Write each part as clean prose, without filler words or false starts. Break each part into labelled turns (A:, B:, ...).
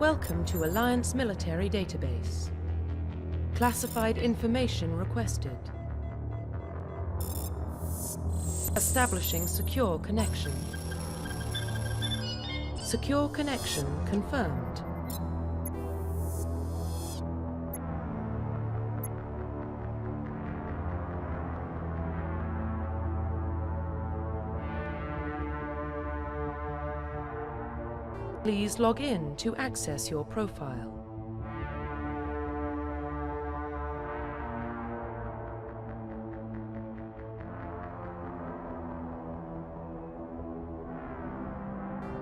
A: Welcome to Alliance Military Database. Classified information requested. Establishing secure connection. Secure connection confirmed. Please log in to access your profile.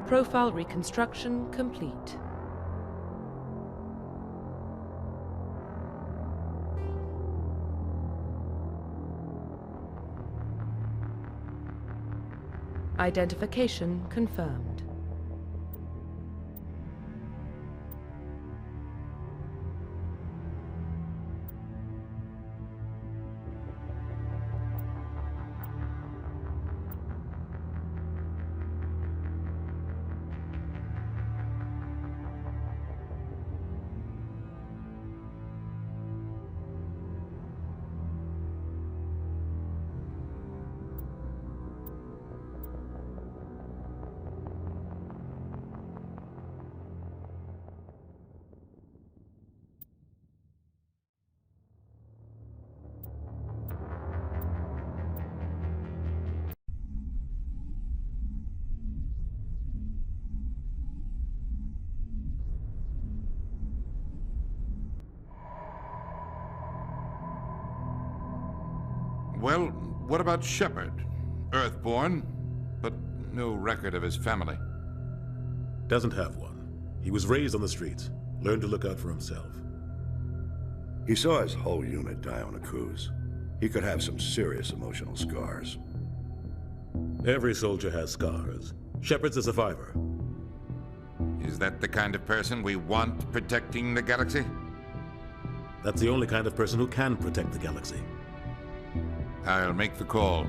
A: Profile reconstruction complete. Identification confirmed.
B: Well, what about Shepard? Earthborn, but no record of his family.
C: Doesn't have one. He was raised on the streets, learned to look out for himself.
D: He saw his whole unit die on a cruise. He could have some serious emotional scars.
C: Every soldier has scars. Shepard's a survivor.
B: Is that the kind of person we want protecting the galaxy?
C: That's the only kind of person who can protect the galaxy.
B: I'll make the call.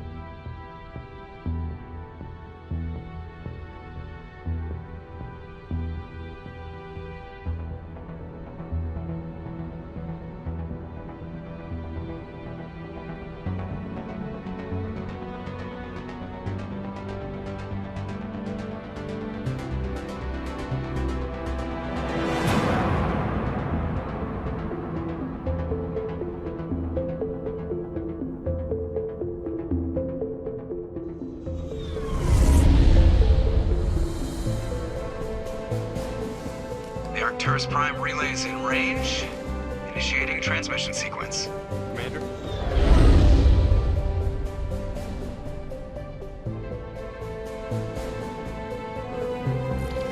E: Arcturus Prime relays in range. Initiating transmission sequence.
B: Commander?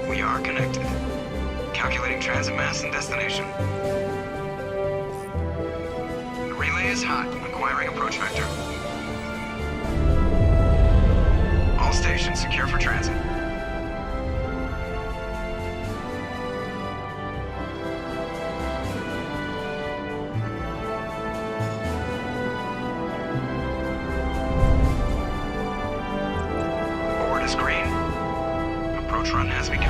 E: We are connected. Calculating transit mass and destination. The relay is hot. Acquiring approach vector. All stations secure for transit. Green. Approach run has begun.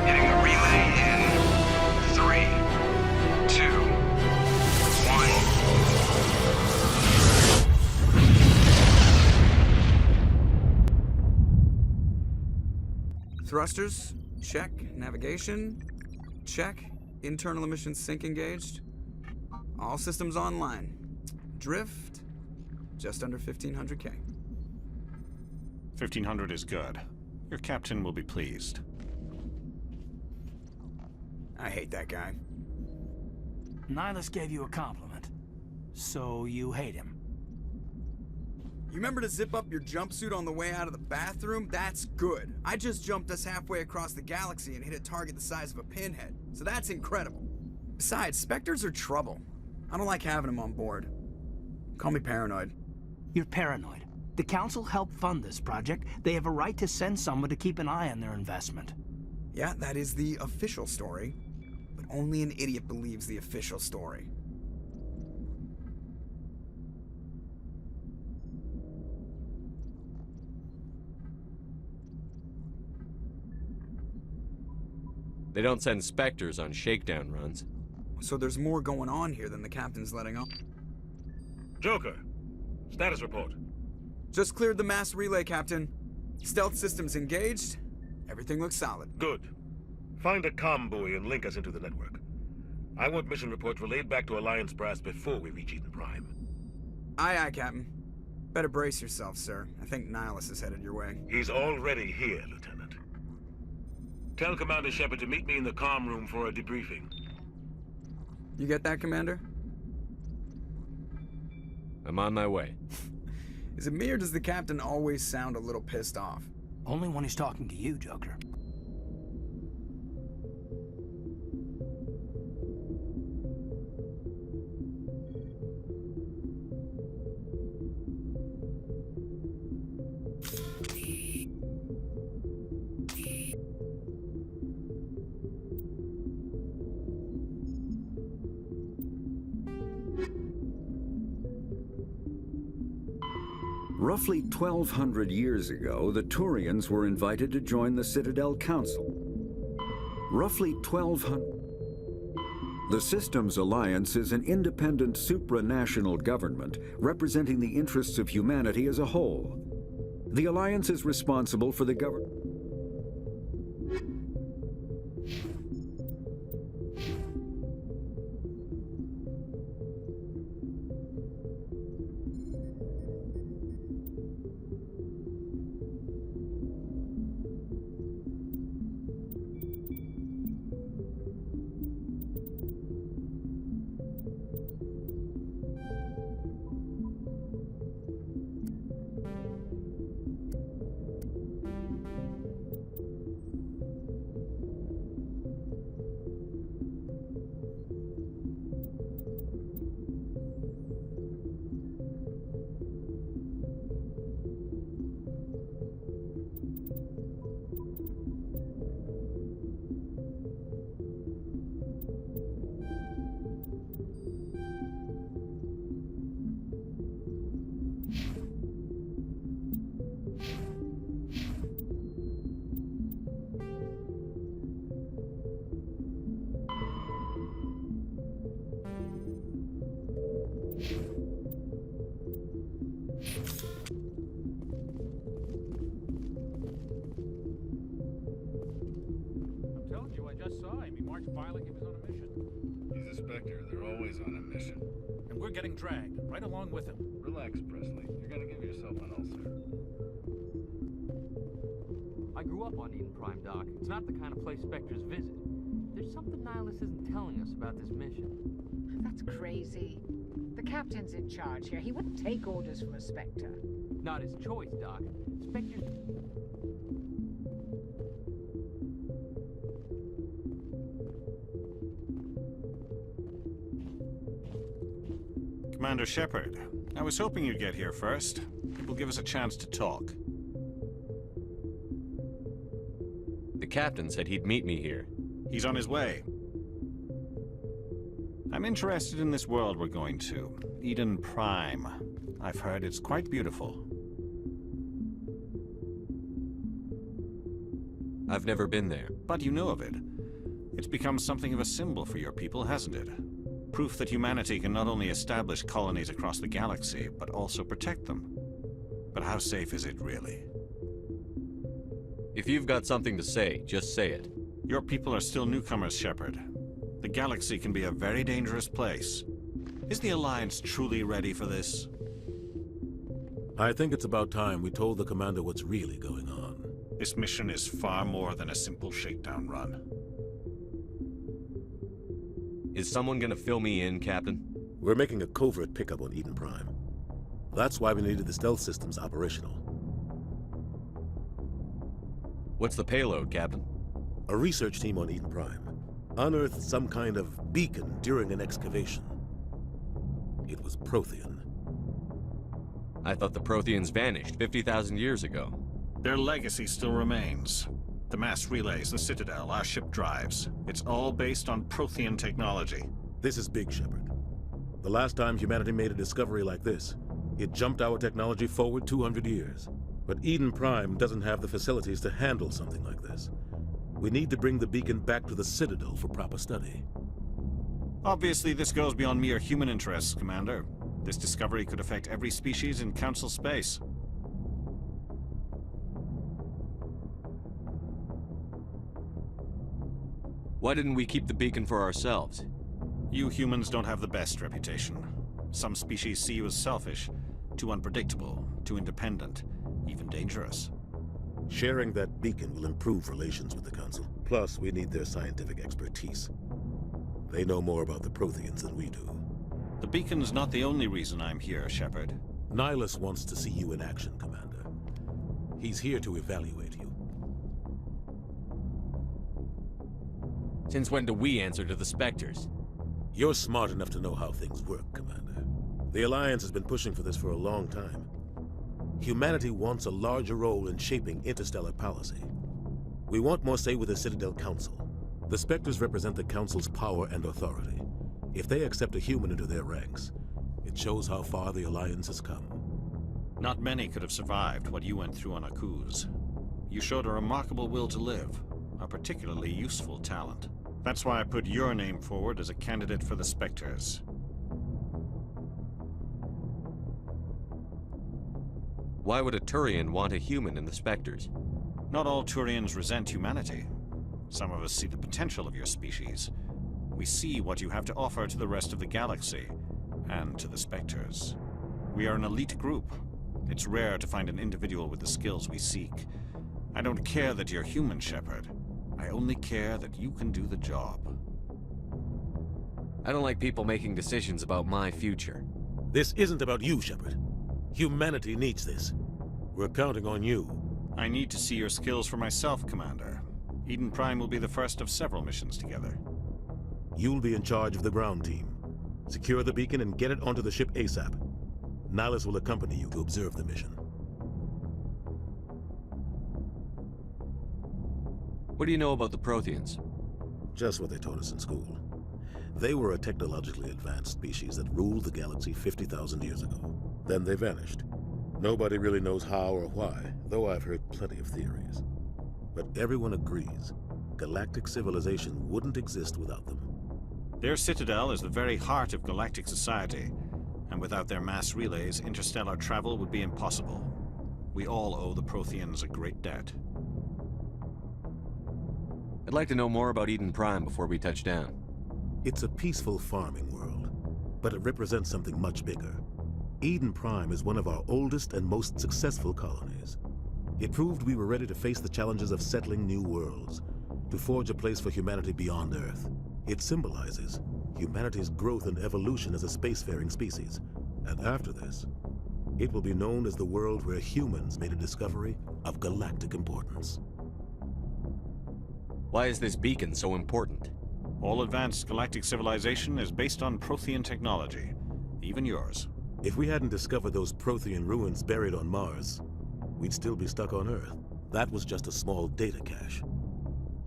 E: Hitting the relay in 3, 2, 1. Thrusters. Check. Navigation. Check. Internal emissions sync engaged. All systems online. Drift. Just under 1500K.
F: 1500 is good. Your captain will be pleased.
E: I hate that guy.
G: Nihilus gave you a compliment. So you hate him.
E: You remember to zip up your jumpsuit on the way out of the bathroom? That's good. I just jumped us halfway across the galaxy and hit a target the size of a pinhead. So that's incredible. Besides, Spectres are trouble. I don't like having them on board. Call me paranoid.
G: You're paranoid. The Council helped fund this project. They have a right to send someone to keep an eye on their investment.
E: Yeah, that is the official story. But only an idiot believes the official story.
H: They don't send Spectres on shakedown runs.
E: So there's more going on here than the captain's letting on.
C: Joker, status report.
E: Just cleared the mass relay, Captain. Stealth systems engaged. Everything looks solid.
C: Good. Find a comm buoy and link us into the network. I want mission reports relayed back to Alliance brass before we reach Eden Prime.
E: Aye, aye, Captain. Better brace yourself, sir. I think Nihilus is headed your way.
C: He's already here, Lieutenant. Tell Commander Shepard to meet me in the comm room for a debriefing.
E: You get that, Commander?
H: I'm on my way.
E: Is it me or does the Captain always sound a little pissed off?
G: only when he's talking to you, Joker.
I: Roughly 1,200 years ago, the Turians were invited to join the Citadel Council. Roughly 1,200... The Systems Alliance is an independent supranational government representing the interests of humanity as a whole. The Alliance is responsible for the government...
F: Getting dragged, right along with him.
J: Relax, Presley. You're gonna give yourself an ulcer.
K: I grew up on Eden Prime, Doc. It's not the kind of place Spectres visit. There's something Nihilus isn't telling us about this mission.
L: That's crazy. The Captain's in charge here. He wouldn't take orders from a Spectre.
K: Not his choice, Doc. Spectres...
F: Commander Shepard, I was hoping you'd get here first. It will give us a chance to talk.
H: The captain said he'd meet me here.
F: He's on his way. I'm interested in this world we're going to, Eden Prime. I've heard it's quite beautiful.
H: I've never been there.
F: But you know of it. It's become something of a symbol for your people, hasn't it? Proof that humanity can not only establish colonies across the galaxy, but also protect them. But how safe is it, really?
H: If you've got something to say, just say it.
F: Your people are still newcomers, Shepard. The galaxy can be a very dangerous place. Is the Alliance truly ready for this?
C: I think it's about time we told the Commander what's really going on.
F: This mission is far more than a simple shakedown run.
H: Is someone gonna fill me in, Captain?
C: We're making a covert pickup on Eden Prime. That's why we needed the stealth systems operational.
H: What's the payload, Captain?
C: A research team on Eden Prime unearthed some kind of beacon during an excavation. It was Prothean.
H: I thought the Protheans vanished 50,000 years ago.
F: Their legacy still remains. The mass relays, the Citadel, our ship drives. It's all based on Prothean technology.
C: This is big, Shepard. The last time humanity made a discovery like this, it jumped our technology forward 200 years. But Eden Prime doesn't have the facilities to handle something like this. We need to bring the beacon back to the Citadel for proper study.
F: Obviously, this goes beyond mere human interests, Commander. This discovery could affect every species in Council space.
H: Why didn't we keep the beacon for ourselves?
F: You humans don't have the best reputation. Some species see you as selfish, too unpredictable, too independent, even dangerous.
C: Sharing that beacon will improve relations with the Council. Plus, we need their scientific expertise. They know more about the Protheans than we do.
F: The beacon's not the only reason I'm here, Shepard.
C: Nihilus wants to see you in action, Commander. He's here to evaluate you.
H: Since when do we answer to the Spectres?
C: You're smart enough to know how things work, Commander. The Alliance has been pushing for this for a long time. Humanity wants a larger role in shaping interstellar policy. We want more say with the Citadel Council. The Spectres represent the Council's power and authority. If they accept a human into their ranks, it shows how far the Alliance has come.
F: Not many could have survived what you went through on Akuz. You showed a remarkable will to live, a particularly useful talent. That's why I put your name forward as a candidate for the Spectres.
H: Why would a Turian want a human in the Spectres?
F: Not all Turians resent humanity. Some of us see the potential of your species. We see what you have to offer to the rest of the galaxy, and to the Spectres. We are an elite group. It's rare to find an individual with the skills we seek. I don't care that you're human, Shepard. I only care that you can do the job.
H: I don't like people making decisions about my future.
C: This isn't about you, Shepard. Humanity needs this. We're counting on you.
F: I need to see your skills for myself, Commander. Eden Prime will be the first of several missions together.
C: You'll be in charge of the ground team. Secure the beacon and get it onto the ship ASAP. Nihilus will accompany you to observe the mission.
H: What do you know about the Protheans?
C: Just what they taught us in school. They were a technologically advanced species that ruled the galaxy 50,000 years ago. Then they vanished. Nobody really knows how or why, though I've heard plenty of theories. But everyone agrees, galactic civilization wouldn't exist without them.
F: Their citadel is the very heart of galactic society, and without their mass relays, interstellar travel would be impossible. We all owe the Protheans a great debt.
H: I'd like to know more about Eden Prime before we touch down.
C: It's a peaceful farming world, but it represents something much bigger. Eden Prime is one of our oldest and most successful colonies. It proved we were ready to face the challenges of settling new worlds, to forge a place for humanity beyond Earth. It symbolizes humanity's growth and evolution as a spacefaring species. And after this, it will be known as the world where humans made a discovery of galactic importance.
H: Why is this beacon so important?
F: All advanced galactic civilization is based on Prothean technology, even yours.
C: If we hadn't discovered those Prothean ruins buried on Mars, we'd still be stuck on Earth. That was just a small data cache.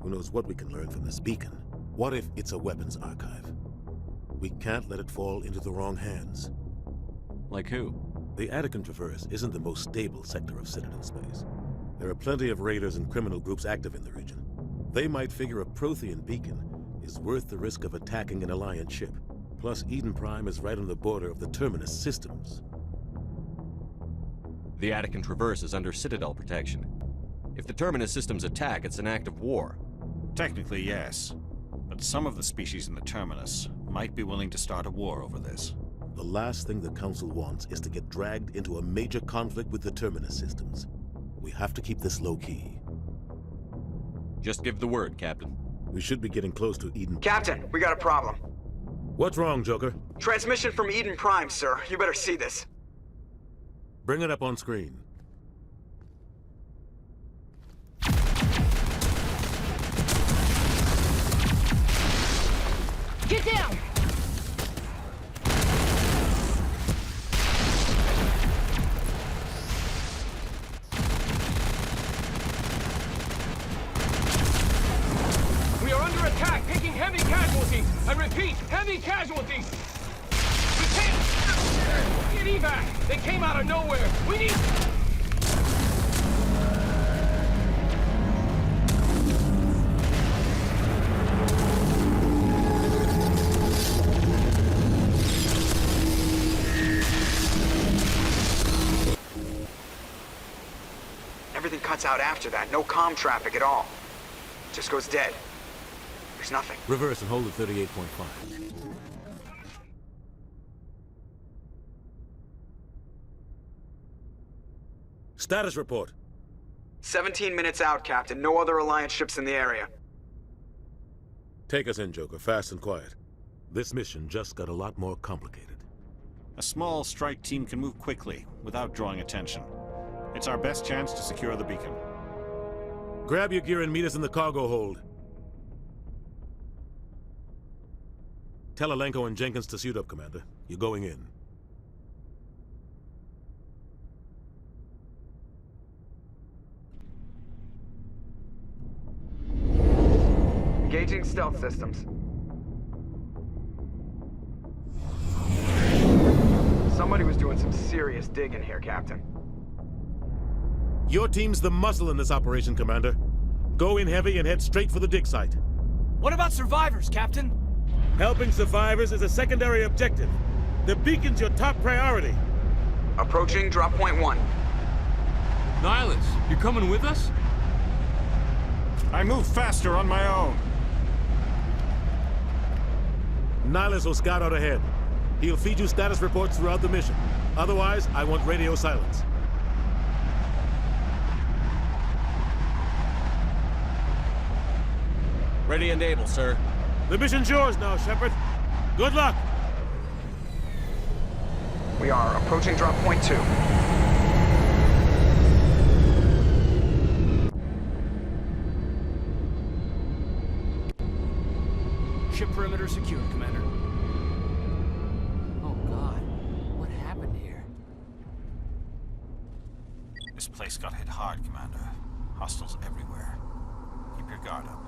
C: Who knows what we can learn from this beacon? What if it's a weapons archive? We can't let it fall into the wrong hands.
H: Like who?
C: The Attican Traverse isn't the most stable sector of Citadel space. There are plenty of raiders and criminal groups active in the region. They might figure a Prothean beacon is worth the risk of attacking an Alliance ship. Plus, Eden Prime is right on the border of the Terminus systems.
H: The Attican Traverse is under Citadel protection. If the Terminus systems attack, it's an act of war.
F: Technically, yes. But some of the species in the Terminus might be willing to start a war over this.
C: The last thing the Council wants is to get dragged into a major conflict with the Terminus systems. We have to keep this low-key.
H: Just give the word, Captain.
C: We should be getting close to Eden.
E: Captain, we got a problem.
C: What's wrong, Joker?
E: Transmission from Eden Prime, sir. You better see this.
C: Bring it up on screen.
L: Get down!
M: heavy casualties! I repeat, heavy casualties! We can't get evac! They came out of nowhere! We need...
E: Everything cuts out after that. No comm traffic at all. Just goes dead. There's nothing.
C: Reverse and hold at 38.5. Status report.
E: 17 minutes out, Captain. No other Alliance ships in the area.
C: Take us in, Joker, fast and quiet. This mission just got a lot more complicated.
F: A small strike team can move quickly, without drawing attention. It's our best chance to secure the beacon.
C: Grab your gear and meet us in the cargo hold. Tell Alenko and Jenkins to suit up, Commander. You're going in.
E: Engaging stealth systems. Somebody was doing some serious digging here, Captain.
C: Your team's the muscle in this operation, Commander. Go in heavy and head straight for the dig site.
G: What about survivors, Captain?
C: Helping survivors is a secondary objective. The beacon's your top priority.
E: Approaching drop point 1.
M: Nihilus, you coming with us?
F: I move faster on my own.
C: Nihilus will scout out ahead. He'll feed you status reports throughout the mission. Otherwise, I want radio silence.
H: Ready and able, sir.
C: The mission's yours now, Shepard. Good luck!
E: We are approaching drop point 2.
G: Ship perimeter secure, Commander.
K: Oh God, what happened here?
F: This place got hit hard, Commander. Hostiles everywhere. Keep your guard up.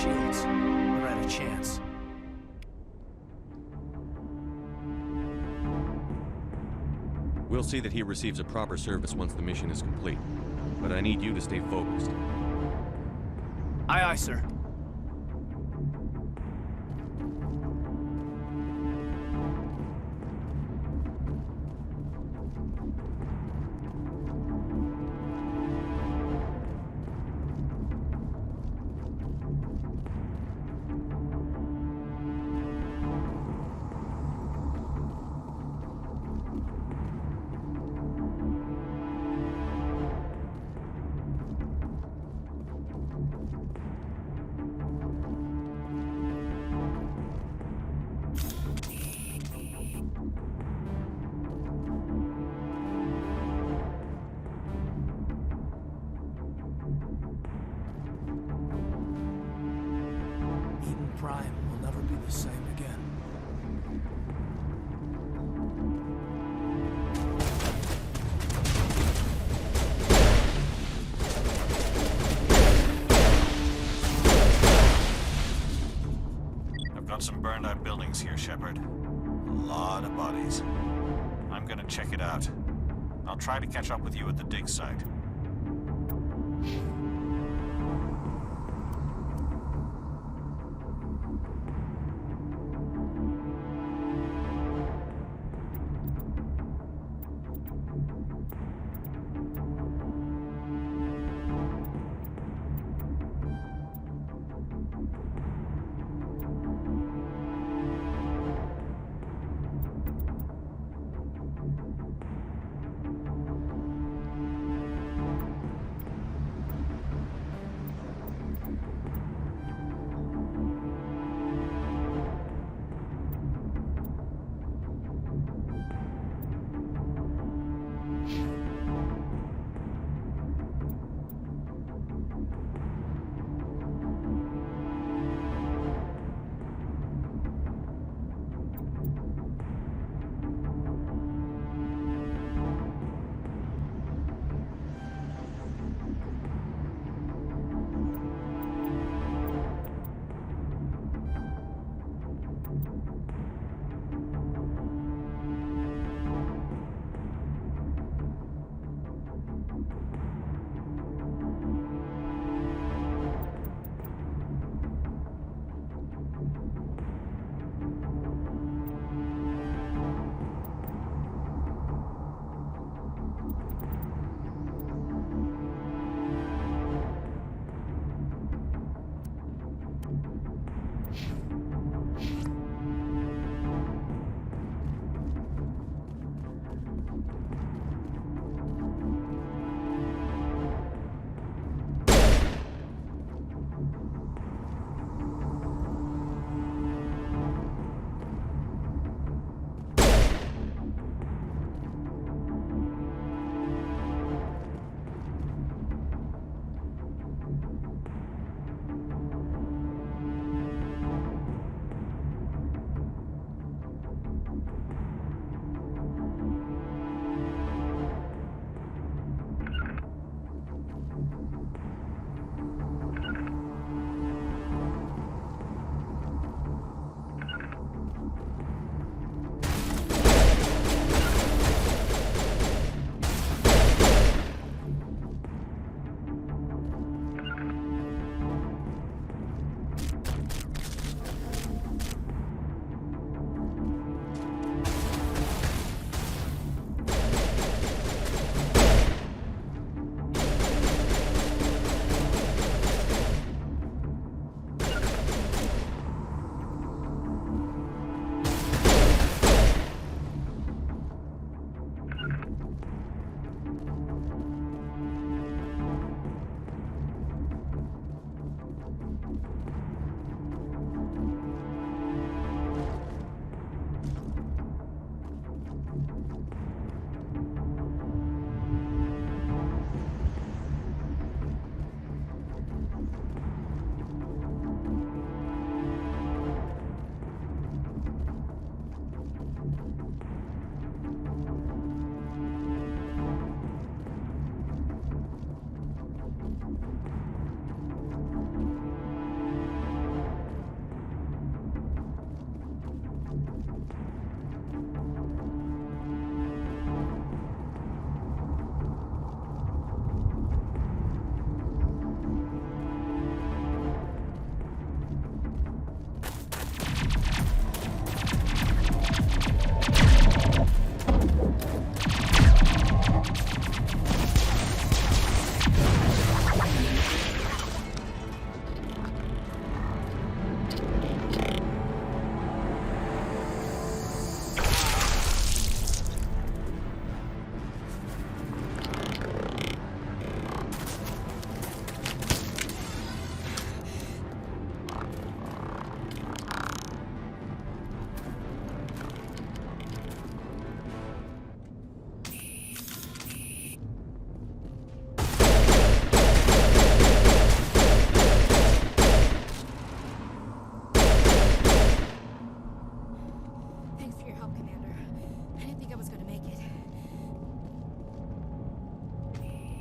G: shields. We're at a chance.
H: We'll see that he receives a proper service once the mission is complete. But I need you to stay focused.
G: Aye, aye, sir. Eden Prime will never be the same again.
F: I've got some burned out buildings here, Shepard. A lot of bodies. I'm gonna check it out. I'll try to catch up with you at the dig site.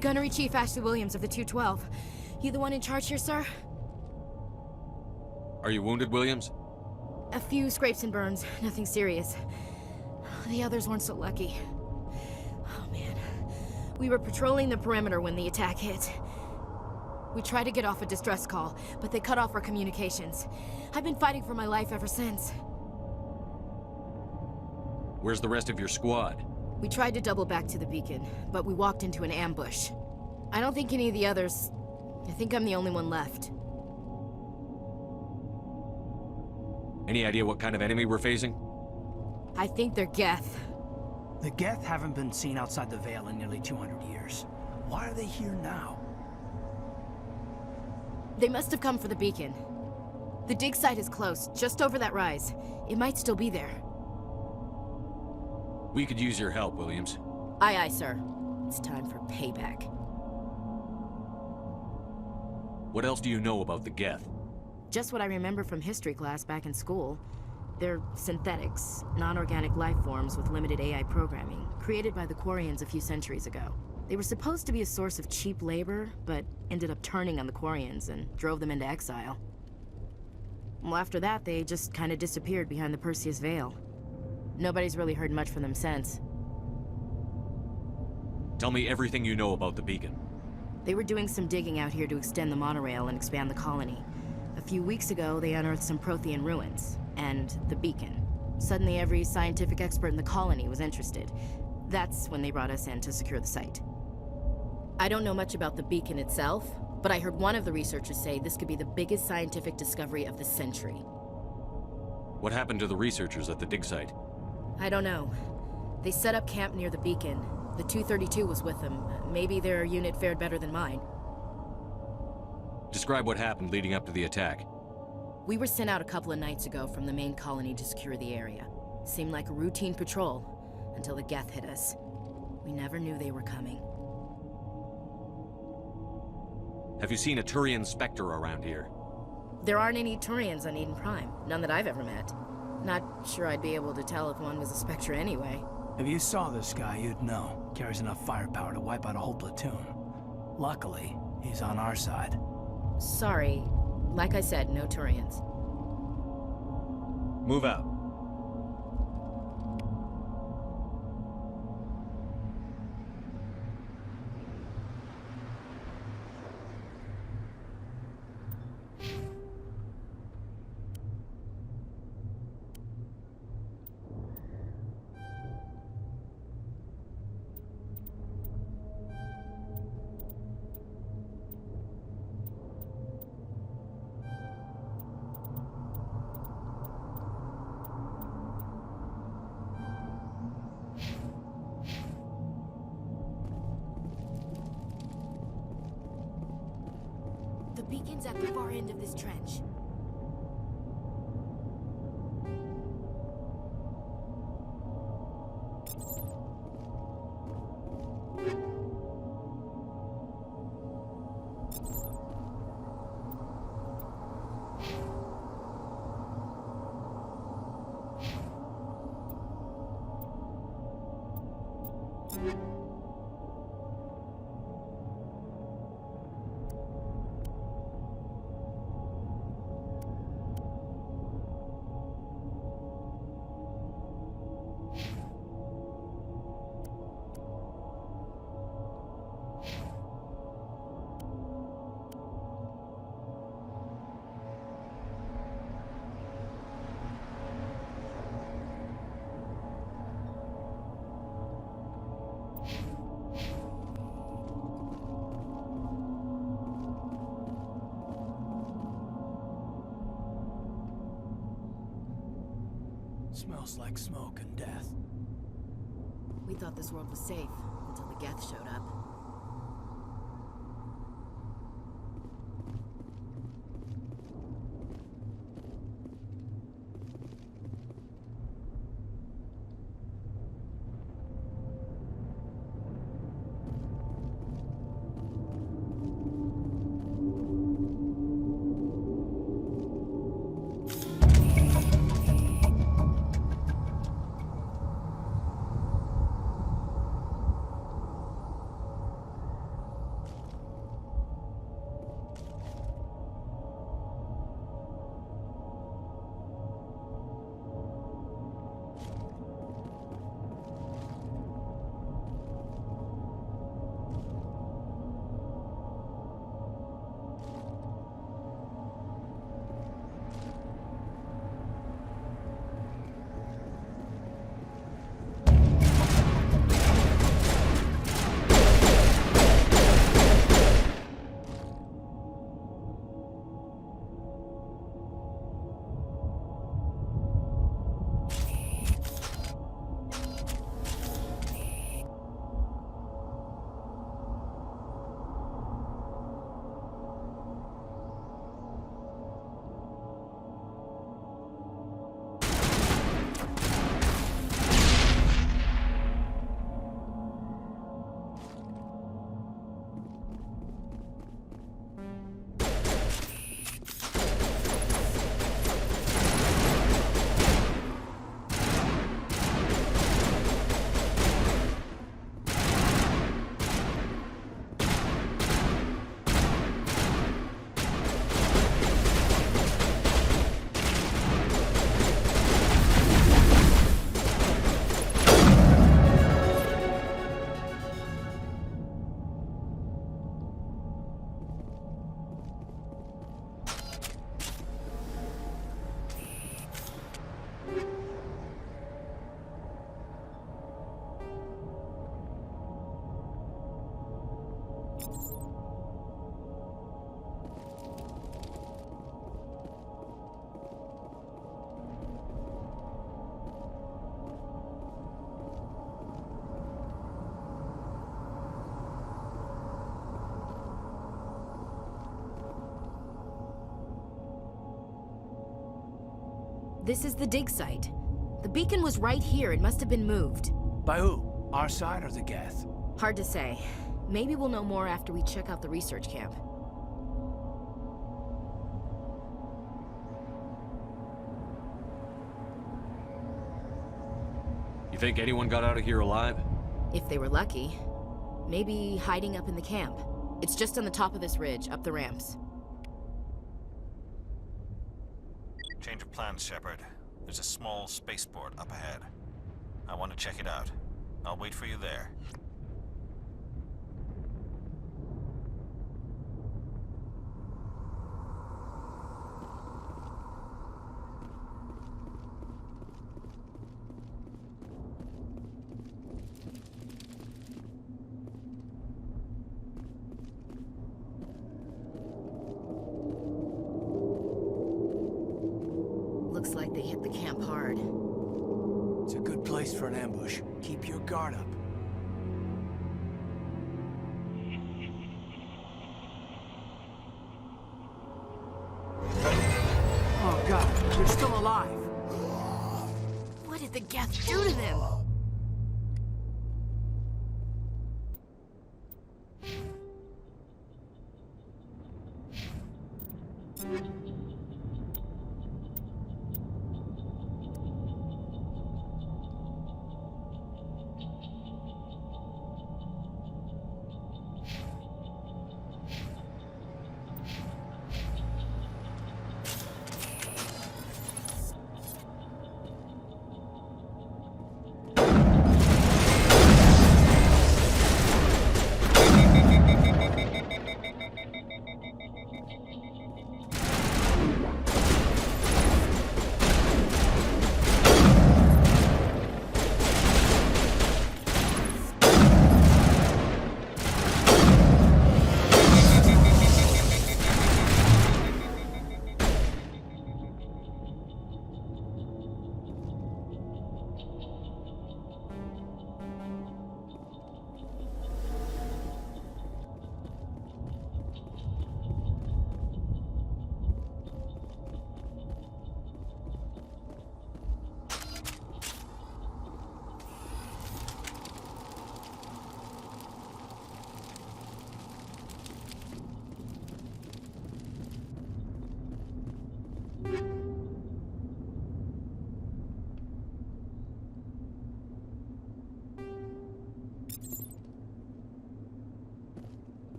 N: Gunnery Chief Ashley Williams of the 212. You the one in charge here, sir?
H: Are you wounded, Williams?
N: A few scrapes and burns, nothing serious. The others weren't so lucky. Oh man. We were patrolling the perimeter when the attack hit. We tried to get off a distress call, but they cut off our communications. I've been fighting for my life ever since.
H: Where's the rest of your squad?
N: We tried to double back to the beacon, but we walked into an ambush. I don't think any of the others... I think I'm the only one left.
H: Any idea what kind of enemy we're facing?
N: I think they're Geth.
G: The Geth haven't been seen outside the Veil in nearly 200 years. Why are they here now?
N: They must have come for the beacon. The dig site is close, just over that rise. It might still be there.
H: We could use your help, Williams.
N: Aye, aye, sir. It's time for payback.
H: What else do you know about the Geth?
N: Just what I remember from history class back in school. They're synthetics, non-organic life forms with limited AI programming, created by the Quarians a few centuries ago. They were supposed to be a source of cheap labor, but ended up turning on the Quarians and drove them into exile. Well, after that, they just kind of disappeared behind the Perseus Veil. Nobody's really heard much from them since.
H: Tell me everything you know about the beacon.
N: They were doing some digging out here to extend the monorail and expand the colony. A few weeks ago, they unearthed some Prothean ruins, and the beacon. Suddenly, every scientific expert in the colony was interested. That's when they brought us in to secure the site. I don't know much about the beacon itself, but I heard one of the researchers say this could be the biggest scientific discovery of the century.
H: What happened to the researchers at the dig site?
N: I don't know. They set up camp near the beacon. The 232 was with them. Maybe their unit fared better than mine.
H: Describe what happened leading up to the attack.
N: We were sent out a couple of nights ago from the main colony to secure the area. Seemed like a routine patrol, until the Geth hit us. We never knew they were coming.
H: Have you seen a Turian Spectre around here?
N: There aren't any Turians on Eden Prime. None that I've ever met. Not sure I'd be able to tell if one was a Spectre anyway.
G: If you saw this guy, you'd know. Carries enough firepower to wipe out a whole platoon. Luckily, he's on our side.
N: Sorry. Like I said, no Turians.
H: Move out.
N: The beacon's at the far end of this trench.
G: Smells like smoke and death.
N: We thought this world was safe until the Geth showed up. This is the dig site. The beacon was right here. It must have been moved.
G: By who? Our side or the Geth?
N: Hard to say. Maybe we'll know more after we check out the research camp.
H: You think anyone got out of here alive?
N: If they were lucky. Maybe hiding up in the camp. It's just on the top of this ridge, up the ramps.
F: Change of plans, Shepard. There's a small spaceport up ahead. I want to check it out. I'll wait for you there.
N: Looks like they hit the camp hard.
G: It's a good place for an ambush. Keep your guard up. Oh god, they're still alive!
N: What did the Geth do to them?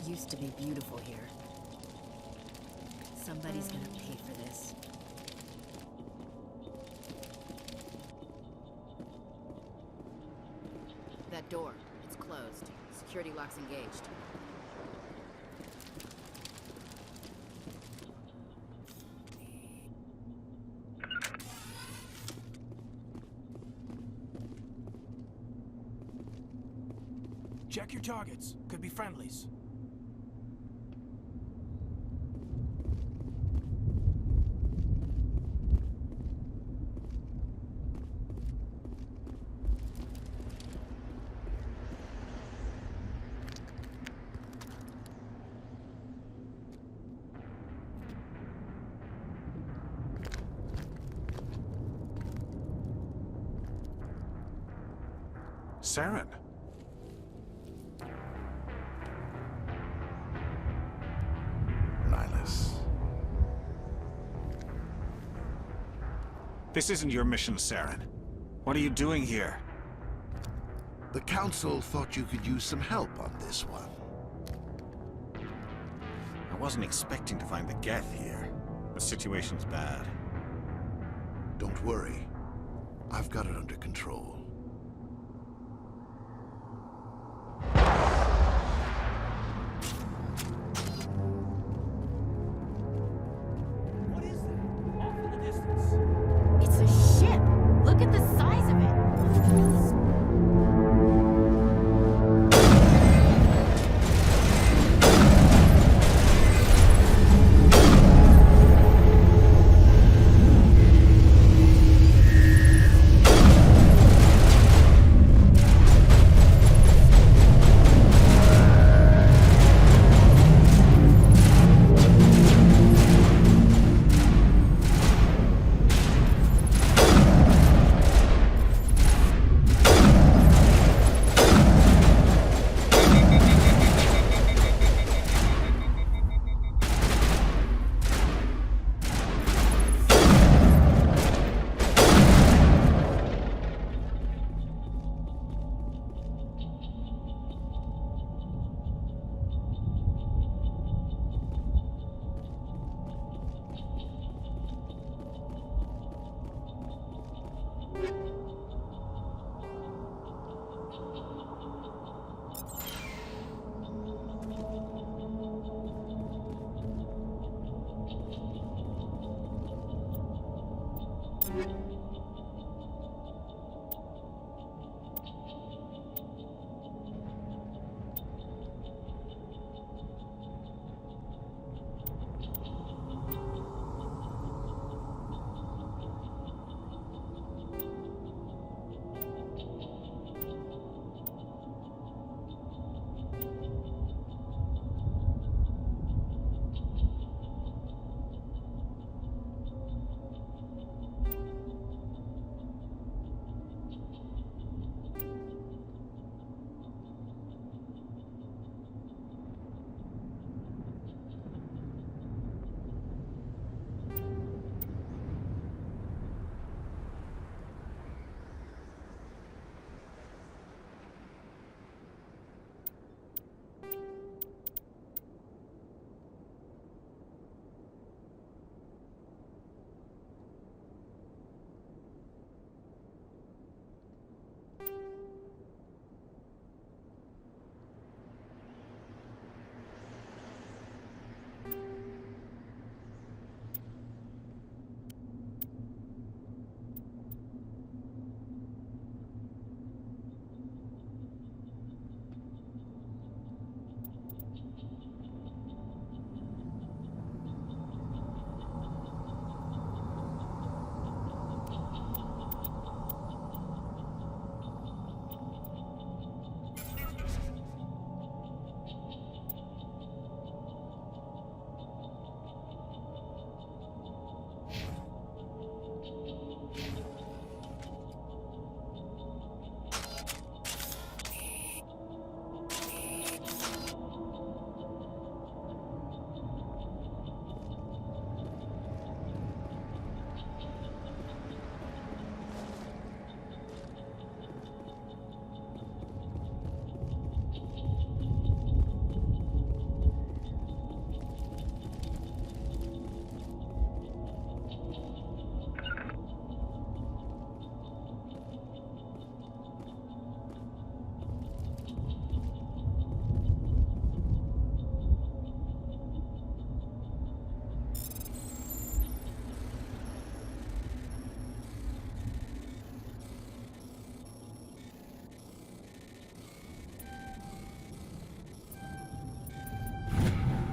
N: Used to be beautiful here. Somebody's gonna pay for this. That door, it's closed. Security lock's engaged.
G: Check your targets. Could be friendlies.
F: Saren.
O: Nihilus.
F: This isn't your mission, Saren. What are you doing here?
O: The Council thought you could use some help on this one.
F: I wasn't expecting to find the Geth here. The situation's bad.
O: Don't worry. I've got it under control.
G: What is that? Off in the distance.
N: It's a ship! Look at the size of it!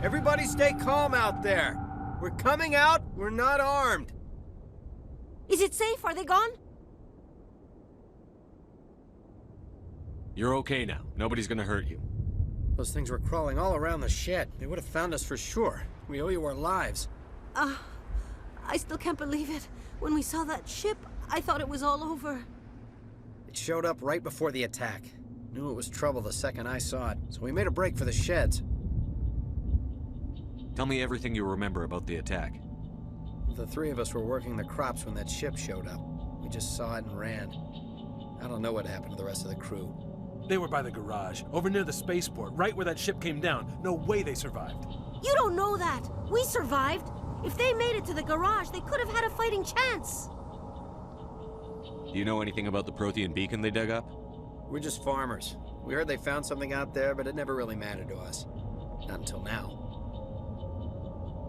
P: Everybody stay calm out there. We're coming out, we're not armed.
Q: Is it safe? Are they gone?
H: You're okay now. Nobody's gonna hurt you.
P: Those things were crawling all around the shed. They would have found us for sure. We owe you our lives.
Q: I still can't believe it. When we saw that ship, I thought it was all over.
P: It showed up right before the attack. Knew it was trouble the second I saw it, so we made a break for the sheds.
H: Tell me everything you remember about the attack.
P: The three of us were working the crops when that ship showed up. We just saw it and ran. I don't know what happened to the rest of the crew.
R: They were by the garage, over near the spaceport, right where that ship came down. No way they survived.
Q: You don't know that. We survived. If they made it to the garage, they could have had a fighting chance.
H: Do you know anything about the Prothean beacon they dug up?
P: We're just farmers. We heard they found something out there, but it never really mattered to us. Not until now.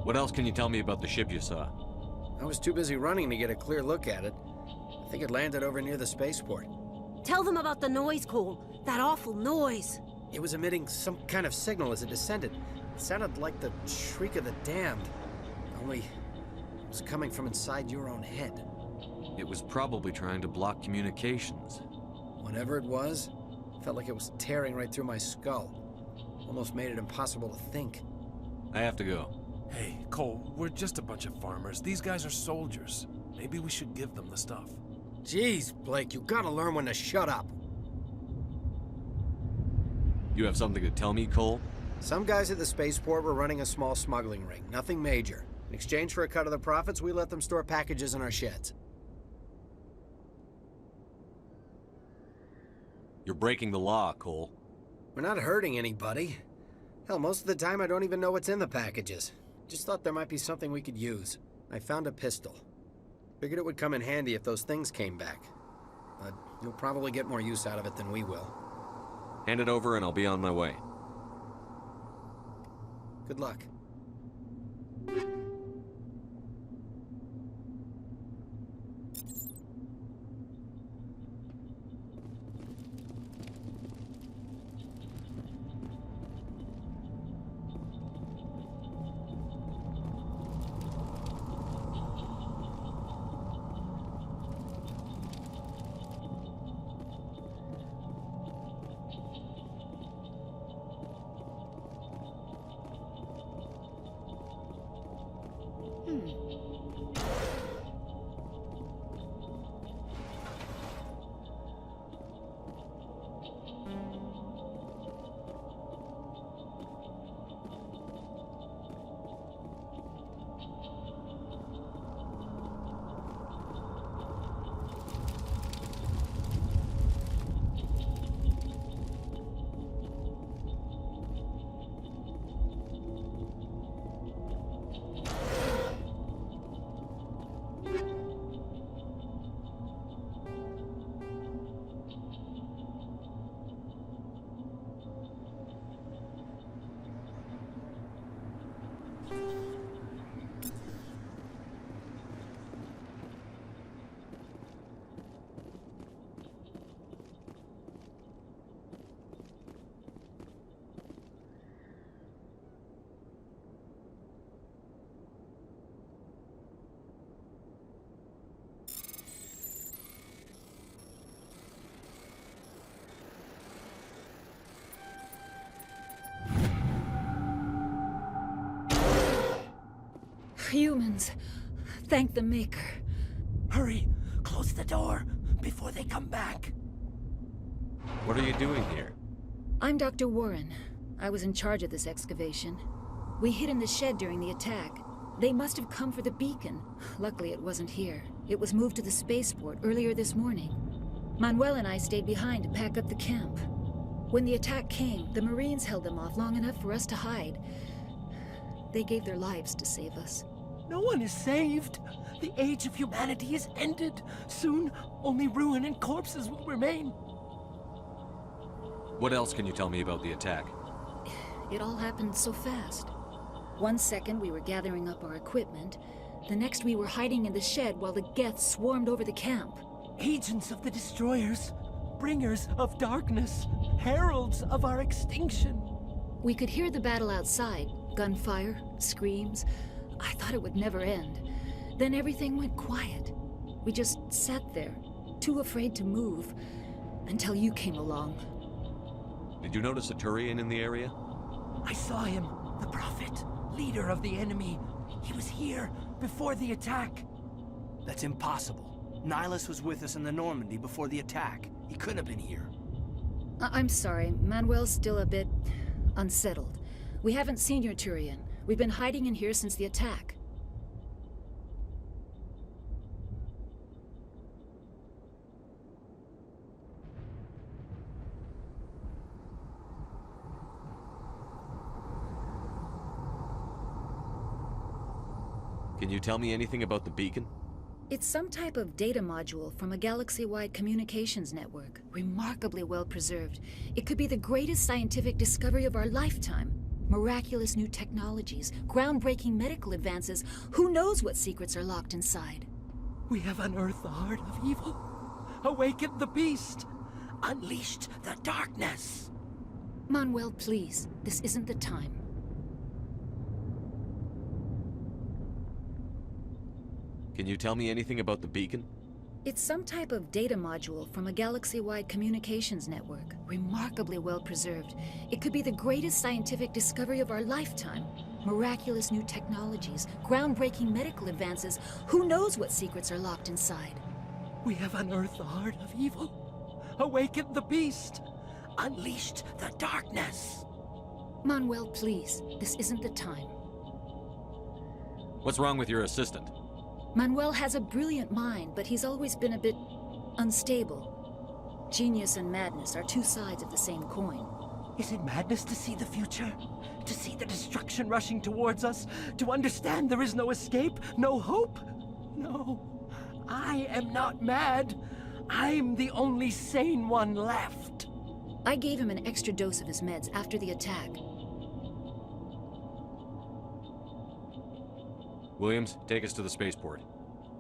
H: What else can you tell me about the ship you saw?
P: I was too busy running to get a clear look at it. I think it landed over near the spaceport.
Q: Tell them about the noise, Cole. That awful noise.
P: It was emitting some kind of signal as it descended. It sounded like the shriek of the damned. Only it was coming from inside your own head.
H: It was probably trying to block communications.
P: Whatever it was, felt like it was tearing right through my skull. Almost made it impossible to think.
H: I have to go.
R: Hey, Cole, we're just a bunch of farmers. These guys are soldiers. Maybe we should give them the stuff.
P: Jeez, Blake, you gotta learn when to shut up.
H: You have something to tell me, Cole?
P: Some guys at the spaceport were running a small smuggling ring, nothing major. In exchange for a cut of the profits, we let them store packages in our sheds.
H: You're breaking the law, Cole.
P: We're not hurting anybody. Hell, most of the time I don't even know what's in the packages. Just thought there might be something we could use. I found a pistol. Figured it would come in handy if those things came back. But you'll probably get more use out of it than we will.
H: Hand it over and I'll be on my way.
P: Good luck.
S: Humans. Thank the Maker.
G: Hurry! Close the door before they come back.
H: What are you doing here?
S: I'm Dr. Warren. I was in charge of this excavation. We hid in the shed during the attack. They must have come for the beacon. Luckily, it wasn't here. It was moved to the spaceport earlier this morning. Manuel and I stayed behind to pack up the camp. When the attack came, the Marines held them off long enough for us to hide. They gave their lives to save us.
G: No one is saved. The age of humanity is ended. Soon, only ruin and corpses will remain.
H: What else can you tell me about the attack?
S: It all happened so fast. One second we were gathering up our equipment. The next we were hiding in the shed while the Geth swarmed over the camp.
G: Agents of the Destroyers. Bringers of darkness. Heralds of our extinction.
S: We could hear the battle outside. Gunfire, screams. I thought it would never end. Then everything went quiet. We just sat there, too afraid to move, until you came along.
H: Did you notice a Turian in the area?
G: I saw him, the Prophet, leader of the enemy. He was here before the attack.
P: That's impossible. Nihilus was with us in the Normandy before the attack.
G: He couldn't have been here.
S: I'm sorry. Manuel's still a bit unsettled. We haven't seen your Turian. We've been hiding in here since the attack.
H: Can you tell me anything about the beacon?
S: It's some type of data module from a galaxy-wide communications network. Remarkably well preserved. It could be the greatest scientific discovery of our lifetime. Miraculous new technologies, groundbreaking medical advances. Who knows what secrets are locked inside?
G: We have unearthed the heart of evil, awakened the beast, unleashed the darkness.
S: Manuel, please. This isn't the time.
H: Can you tell me anything about the beacon?
S: It's some type of data module from a galaxy-wide communications network. Remarkably well preserved. It could be the greatest scientific discovery of our lifetime. Miraculous new technologies, groundbreaking medical advances. Who knows what secrets are locked inside?
G: We have unearthed the heart of evil, awakened the beast, unleashed the darkness.
S: Manuel, please. This isn't the time.
H: What's wrong with your assistant?
S: Manuel has a brilliant mind, but he's always been a bit unstable. Genius and madness are two sides of the same coin.
G: Is it madness to see the future? To see the destruction rushing towards us? To understand there is no escape? No hope? No. I am not mad. I'm the only sane one left.
S: I gave him an extra dose of his meds after the attack.
H: Williams, take us to the spaceport.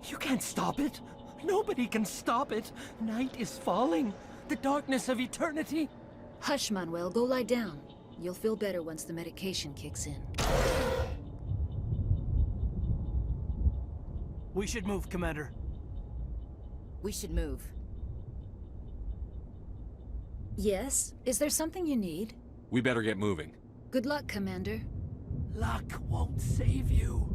G: You can't stop it. Nobody can stop it. Night is falling. The darkness of eternity.
S: Hush, Manuel. Go lie down. You'll feel better once the medication kicks in.
G: We should move, Commander.
N: We should move.
S: Yes? Is there something you need?
H: We better get moving.
S: Good luck, Commander.
G: Luck won't save you.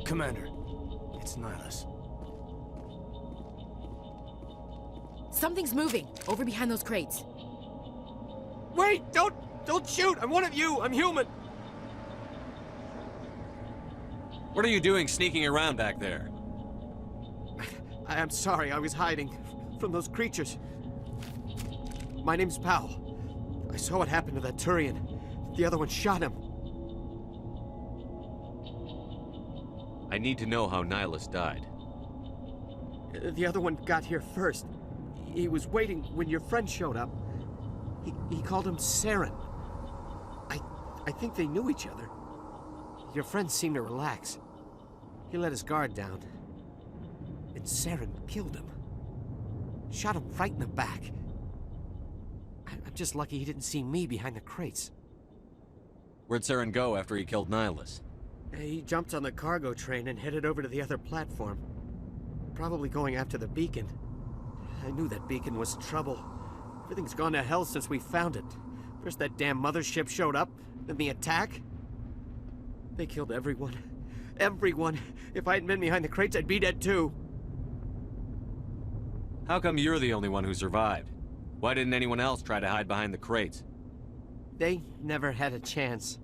G: Commander, it's Nihlus.
N: Something's moving, over behind those crates.
G: Wait! Don't shoot! I'm one of you! I'm human!
H: What are you doing sneaking around back there?
T: I'm sorry, I was hiding from those creatures. My name's Powell. I saw what happened to that Turian. The other one shot him.
H: I need to know how Nihlus died.
T: The other one got here first. He was waiting when your friend showed up. He called him Saren. I think they knew each other. Your friend seemed to relax. He let his guard down. And Saren killed him. Shot him right in the back. I'm just lucky he didn't see me behind the crates.
H: Where'd Saren go after he killed Nihlus?
T: He jumped on the cargo train and headed over to the other platform. Probably going after the beacon. I knew that beacon was trouble. Everything's gone to hell since we found it. First that damn mothership showed up, then the attack. They killed everyone. Everyone. If I hadn't been behind the crates, I'd be dead too.
H: How come you're the only one who survived? Why didn't anyone else try to hide behind the crates?
T: They never had a chance.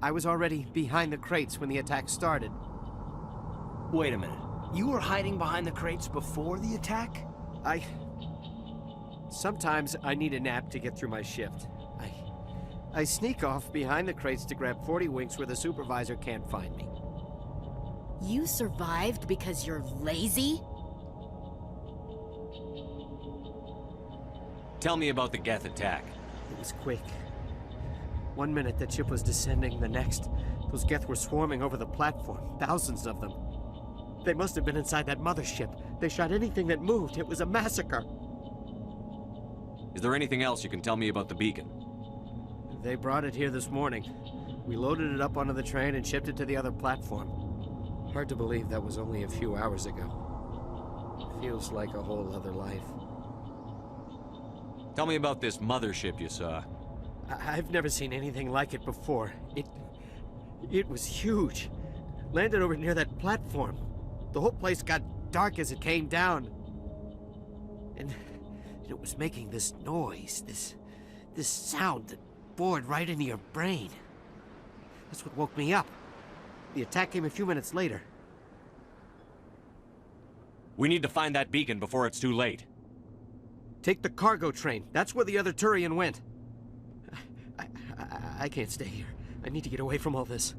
T: I was already behind the crates when the attack started.
G: Wait a minute. You were hiding behind the crates before the attack?
T: Sometimes I need a nap to get through my shift. I sneak off behind the crates to grab 40 winks where the supervisor can't find me.
N: You survived because you're lazy?
H: Tell me about the Geth attack.
T: It was quick. 1 minute the ship was descending, the next, those Geth were swarming over the platform, thousands of them. They must have been inside that mothership. They shot anything that moved. It was a massacre.
H: Is there anything else you can tell me about the beacon?
T: They brought it here this morning. We loaded it up onto the train and shipped it to the other platform. Hard to believe that was only a few hours ago. Feels like a whole other life.
H: Tell me about this mothership you saw.
T: I've never seen anything like it before. It was huge. Landed over near that platform. The whole place got dark as it came down. And it was making this noise, this sound that bored right into your brain. That's what woke me up. The attack came a few minutes later.
H: We need to find that beacon before it's too late.
T: Take the cargo train. That's where the other Turian went. I can't stay here. I need to get away from all this.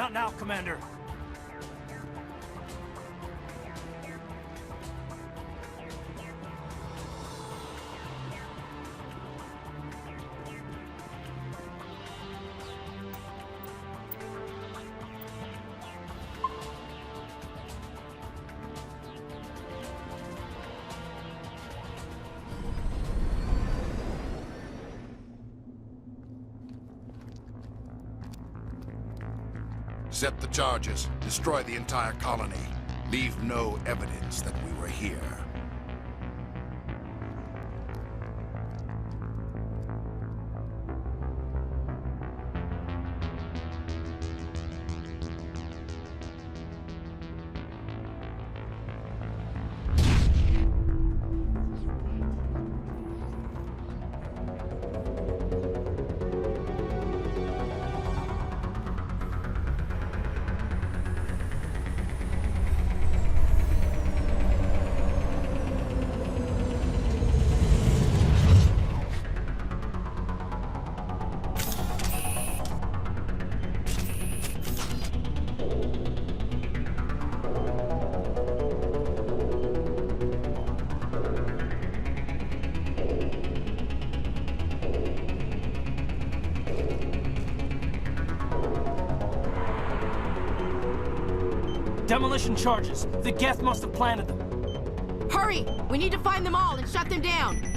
G: Not now, Commander.
O: Set the charges. Destroy the entire colony. Leave no evidence that we were here.
G: Demolition charges. The Geth must have planted them.
N: Hurry! We need to find them all and shut them down!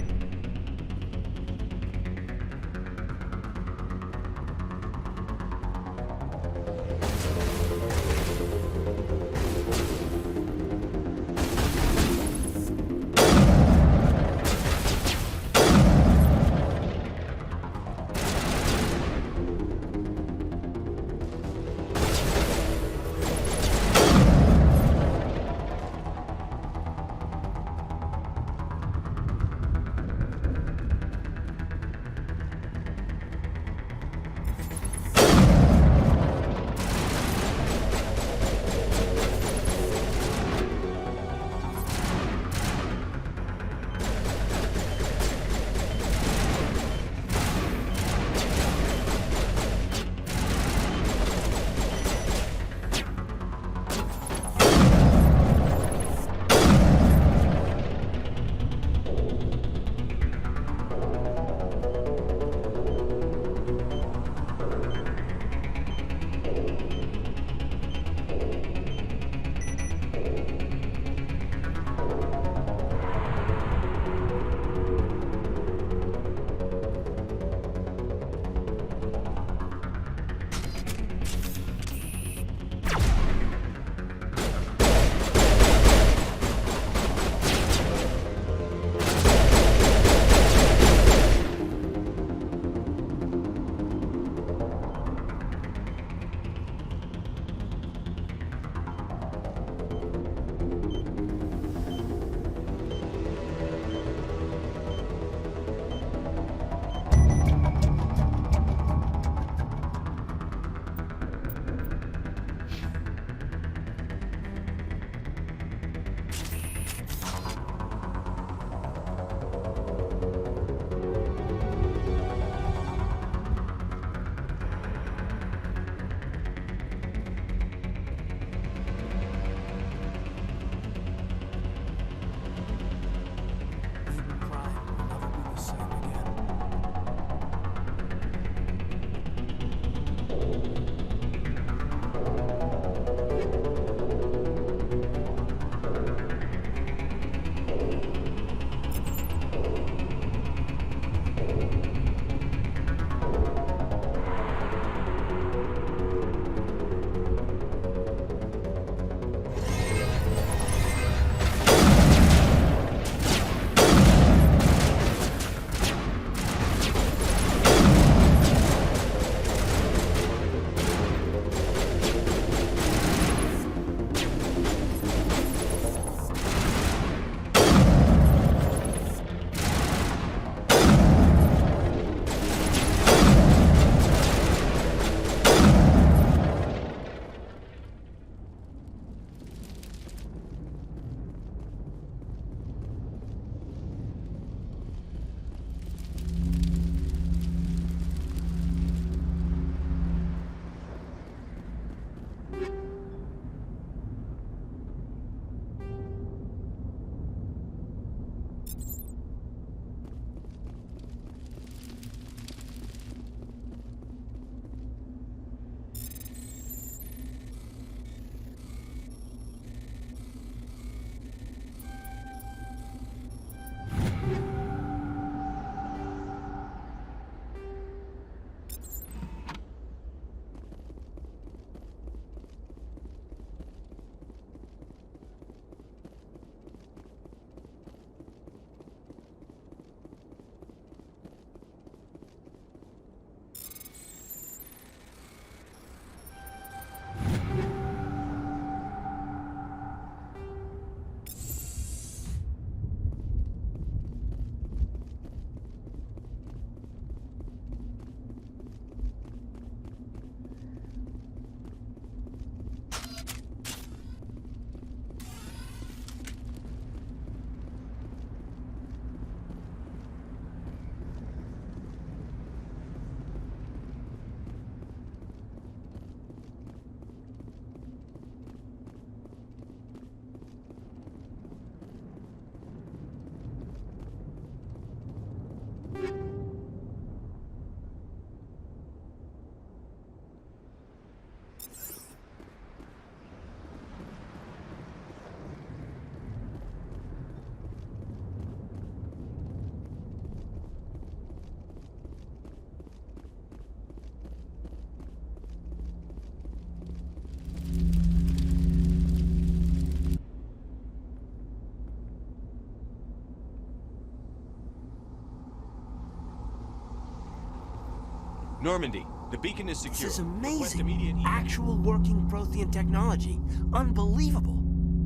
H: Normandy, the beacon is secure.
G: This is
H: Request
G: amazing.
H: immediate evac.
G: Actual working Prothean technology. Unbelievable.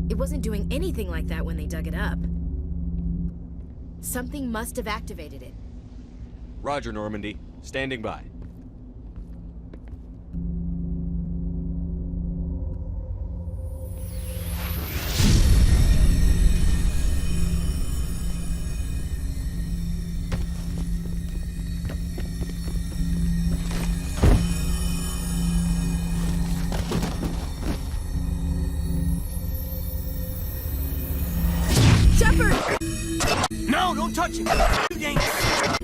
N: It wasn't doing anything like that when they dug it up. Something must have activated it.
H: Roger, Normandy. Standing by.
N: Shepard!
G: No, don't touch him! Too dangerous!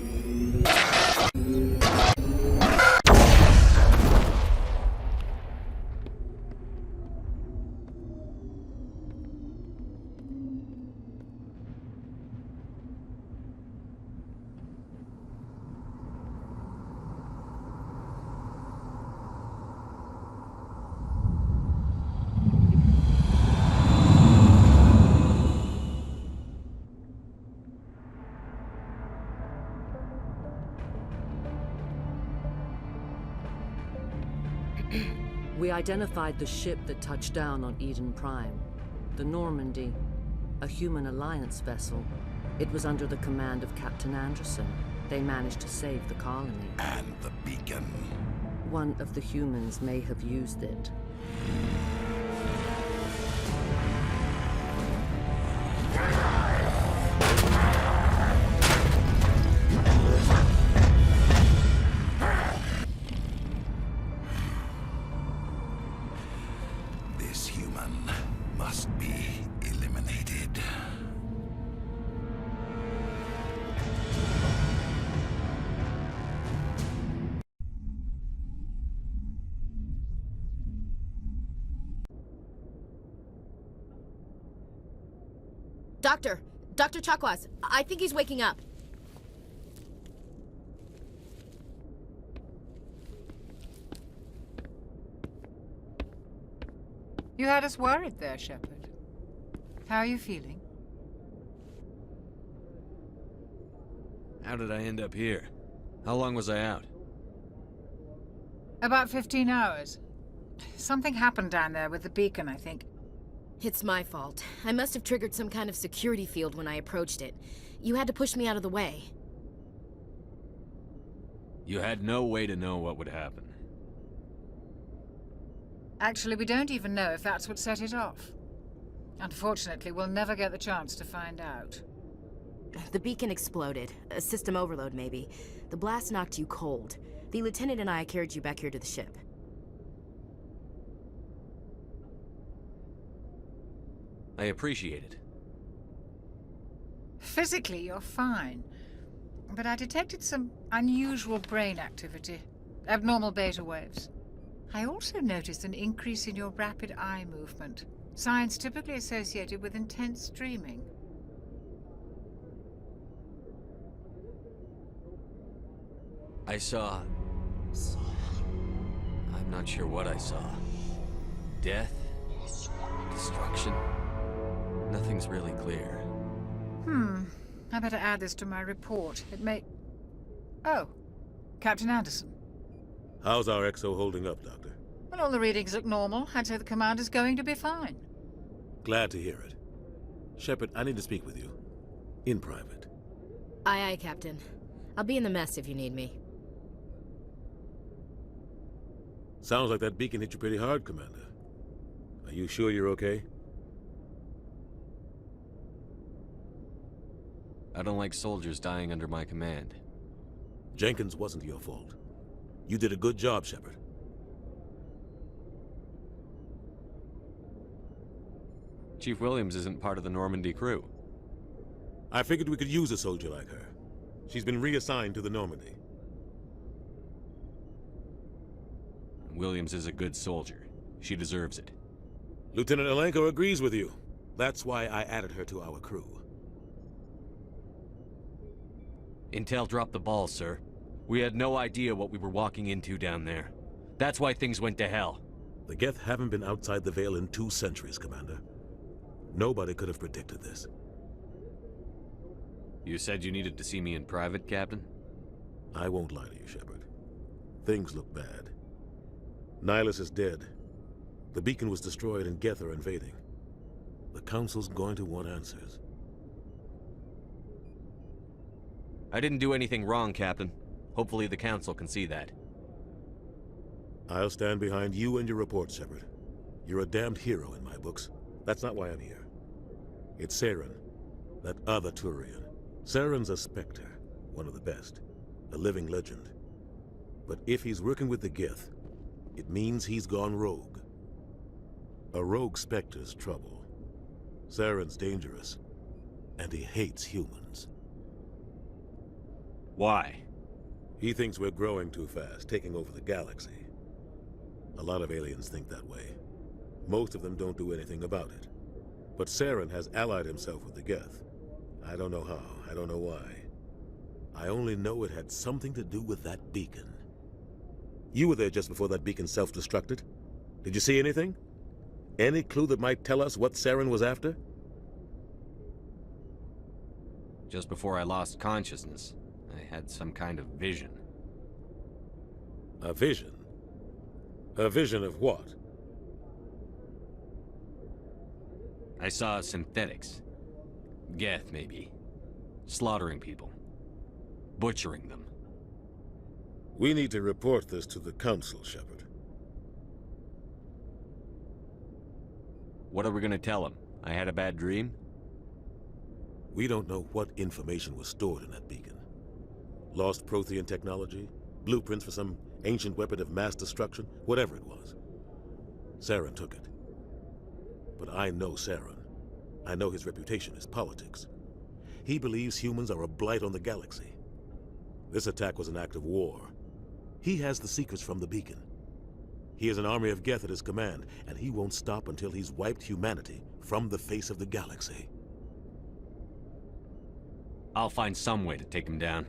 A: We identified the ship that touched down on Eden Prime. The Normandy, a human alliance vessel. It was under the command of Captain Anderson. They managed to save the colony.
O: And the beacon.
A: One of the humans may have used it.
O: This human must be eliminated.
N: Dr. Chakwas, I think he's waking up.
L: You had us worried there, Shepard. How are you feeling?
H: How did I end up here? How long was I out?
L: About 15 hours. Something happened down there with the beacon, I think.
N: It's my fault. I must have triggered some kind of security field when I approached it. You had to push me out of the way.
H: You had no way to know what would happen.
L: Actually, we don't even know if that's what set it off. Unfortunately, we'll never get the chance to find out.
N: The beacon exploded. A system overload, maybe. The blast knocked you cold. The lieutenant and I carried you back here to the ship.
H: I appreciate it.
L: Physically, you're fine. But I detected some unusual brain activity. Abnormal beta waves. I also noticed an increase in your rapid eye movement. Signs typically associated with intense dreaming.
H: I saw... I'm not sure what I saw. Death? Destruction? Nothing's really clear.
L: I better add this to my report. It may... Oh, Captain Anderson.
C: How's our XO holding up, Doctor?
L: Well, all the readings look normal. I'd say the commander's going to be fine.
C: Glad to hear it. Shepard, I need to speak with you. In private.
N: Aye, aye, Captain. I'll be in the mess if you need me.
C: Sounds like that beacon hit you pretty hard, Commander. Are you sure you're okay?
H: I don't like soldiers dying under my command.
C: Jenkins wasn't your fault. You did a good job, Shepard.
H: Chief Williams isn't part of the Normandy crew.
C: I figured we could use a soldier like her. She's been reassigned to the Normandy.
H: Williams is a good soldier. She deserves it.
C: Lieutenant Alenko agrees with you. That's why I added her to our crew.
H: Intel dropped the ball, sir. We had no idea what we were walking into down there. That's why things went to hell.
C: The Geth haven't been outside the Veil in 2 centuries, Commander. Nobody could have predicted this.
H: You said you needed to see me in private, Captain?
C: I won't lie to you, Shepard. Things look bad. Nihilus is dead. The beacon was destroyed and Geth are invading. The Council's going to want answers.
H: I didn't do anything wrong, Captain. Hopefully the Council can see that.
C: I'll stand behind you and your report, Shepard. You're a damned hero in my books. That's not why I'm here. It's Saren, that other Turian. Saren's a Spectre, one of the best. A living legend. But if he's working with the Geth, it means he's gone rogue. A rogue Spectre's trouble. Saren's dangerous, and he hates humans.
H: Why?
C: He thinks we're growing too fast, taking over the galaxy. A lot of aliens think that way. Most of them don't do anything about it. But Saren has allied himself with the Geth. I don't know how, I don't know why. I only know it had something to do with that beacon. You were there just before that beacon self-destructed. Did you see anything? Any clue that might tell us what Saren was after?
H: Just before I lost consciousness, I had some kind of vision.
C: A vision? A vision of what?
H: I saw synthetics. Geth, maybe. Slaughtering people. Butchering them.
C: We need to report this to the Council, Shepard.
H: What are we gonna tell them? I had a bad dream?
C: We don't know what information was stored in that beacon. Lost Prothean technology? Blueprints for some ancient weapon of mass destruction? Whatever it was. Saren took it. But I know Saren. I know his reputation is politics. He believes humans are a blight on the galaxy. This attack was an act of war. He has the secrets from the beacon. He has an army of Geth at his command, and he won't stop until he's wiped humanity from the face of the galaxy.
H: I'll find some way to take him down.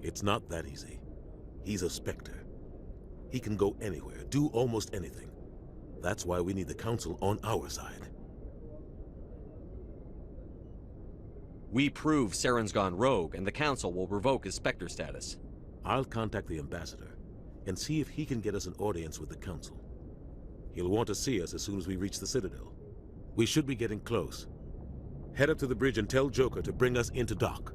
C: It's not that easy. He's a Spectre. He can go anywhere, do almost anything. That's why we need the Council on our side.
H: We prove Saren's gone rogue, and the Council will revoke his Spectre status.
C: I'll contact the Ambassador and see if he can get us an audience with the Council. He'll want to see us as soon as we reach the Citadel. We should be getting close. Head up to the bridge and tell Joker to bring us into dock.